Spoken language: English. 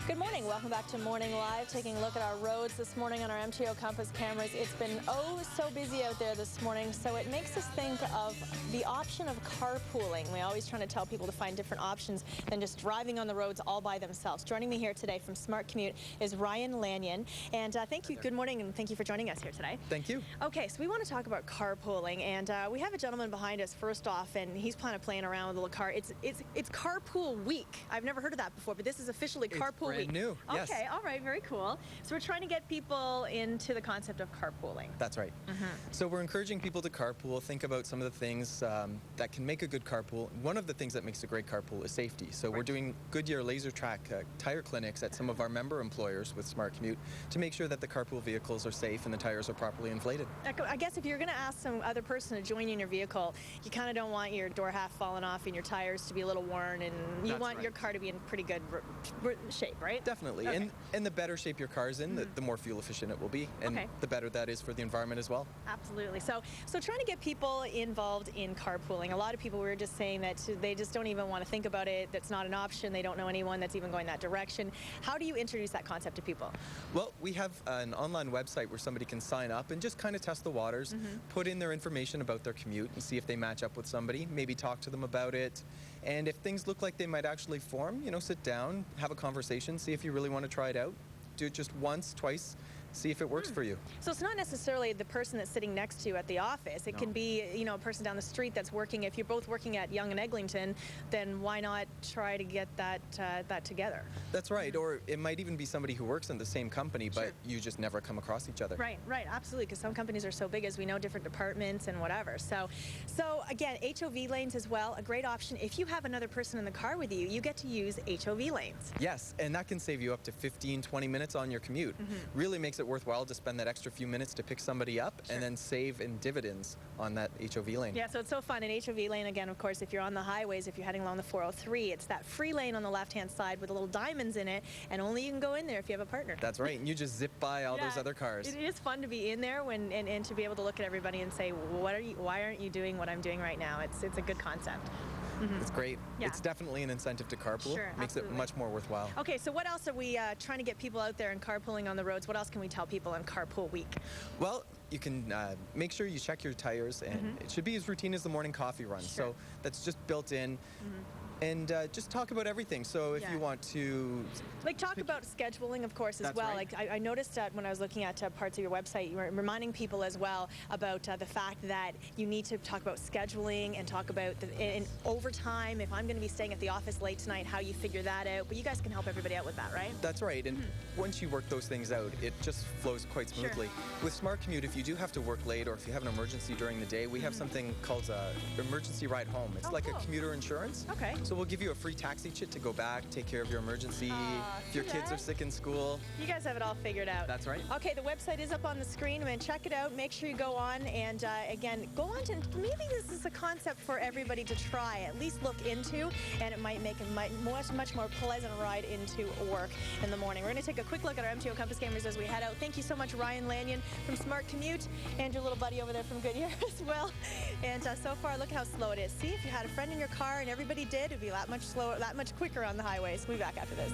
Good morning. Welcome back to Morning Live, taking a look at our roads this morning on our MTO Compass cameras. It's been so busy out there this morning, so it makes us think of the option of carpooling. We're always trying to tell people to find different options than just driving on the roads all by themselves. Joining me here today from Smart Commute is Ryan Lanyon. And thank you. Good morning, and thank you for joining us here today. Thank you. Okay, so we want to talk about carpooling, and we have a gentleman behind us first off, and he's planning playing around with a little car. It's Carpool Week. I've never heard of that before, but this is officially Carpool Week. Brand new. Yes. Okay, all right, very cool. So we're trying to get people into the concept of carpooling. That's right. So we're encouraging people to carpool. Think about some of the things that can make a good carpool. One of the things that makes a great carpool is safety. So we're doing Goodyear laser track tire clinics at some of our member employers with Smart Commute to make sure that the carpool vehicles are safe and the tires are properly inflated. I guess if you're going to ask some other person to join you in your vehicle, you kind of don't want your door half falling off and your tires to be a little worn, and you want your car to be in pretty good shape, right? Definitely. Okay. And the better shape your car's in, the more fuel efficient it will be, and the better that is for the environment as well. Absolutely. So trying to get people involved in carpooling. A lot of people, we were just saying that they just don't even want to think about it. That's not an option. They don't know anyone that's even going that direction. How do you introduce that concept to people? Well, we have an online website where somebody can sign up and just kind of test the waters, put in their information about their commute and see if they match up with somebody, maybe talk to them about it. And if things look like they might actually form, sit down, have a conversation, see if you really want to try it out. Do it just once, twice, see if it works for you. So it's not necessarily the person that's sitting next to you at the office. It can be, a person down the street that's working. If you're both working at Yonge and Eglinton, then why not try to get that together? That's right. Or it might even be somebody who works in the same company, but you just never come across each other. Right, absolutely, because some companies are so big, as we know, different departments and whatever. So again, HOV lanes as well, a great option. If you have another person in the car with you, you get to use HOV lanes. Yes, and that can save you up to 15, 20 minutes on your commute. Really makes it worthwhile to spend that extra few minutes to pick somebody up and then save in dividends on that HOV lane. Yeah, so it's so fun. An HOV lane, again, of course, if you're on the highways, if you're heading along the 403, it's that free lane on the left-hand side with the little diamonds in it, and only you can go in there if you have a partner. That's right, and you just zip by all those other cars. It is fun to be in there and to be able to look at everybody and say, why aren't you doing what I'm doing right now? It's a good concept. It's great. Yeah. It's definitely an incentive to carpool. Sure, makes it much more worthwhile. Okay, so what else are we trying to get people out there and carpooling on the roads? What else can we tell people on Carpool Week? Well, you can make sure you check your tires, and it should be as routine as the morning coffee run. So that's just built in. And just talk about everything. So if you want to... talk about scheduling, of course, as well. Right. I noticed that when I was looking at parts of your website, you were reminding people as well about the fact that you need to talk about scheduling and talk about in overtime. If I'm going to be staying at the office late tonight, how you figure that out. But you guys can help everybody out with that, right? That's right. And once you work those things out, it just flows quite smoothly. With Smart Commute, if you do have to work late or if you have an emergency during the day, we have something called emergency ride home. It's like a commuter insurance. Okay. So we'll give you a free taxi chit to go back, take care of your emergency, if your kids are sick in school. You guys have it all figured out. That's right. Okay, the website is up on the screen. Check it out. Make sure you go on, and again, go on to, maybe this is a concept for everybody to try, at least look into, and it might make a much more pleasant ride into work in the morning. We're going to take a quick look at our MTO Compass cameras as we head out. Thank you so much, Ryan Lanyon from Smart Commute, and your little buddy over there from Goodyear as well. And so far, look how slow it is. See, if you had a friend in your car and everybody did, it'd be a lot much slower, that much quicker on the highways. We'll be back after this.